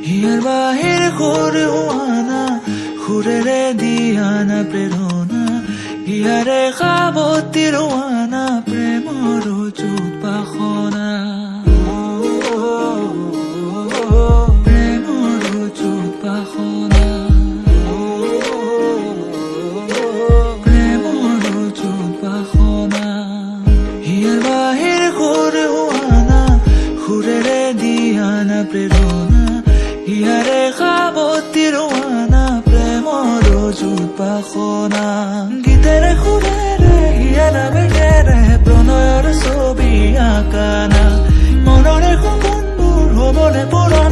হিয়াৰ বাহিৰ সুৰ হোৱানা সুৰেৰে দিয়ানা প্ৰেৰণা হিয়াৰে সাৱতী ৰোৱানা প্ৰেমৰ চুপাসনা প্ৰেমৰ চুপাসনা প্ৰেমৰ চুপাসনা হিয়াৰ বাহিৰ সুৰ হোৱানা সুৰেৰে দিয়ানা প্ৰেৰণা হিয়াৰে সাৱতী ৰোৱানা প্ৰেমৰ চুপাসনা গীতেৰে সুৰেৰে হিয়াৰ বেগেৰে প্ৰণয়ৰ ছবি আঁকানা মনৰে সপোনবোৰ হ'বলে পূৰণ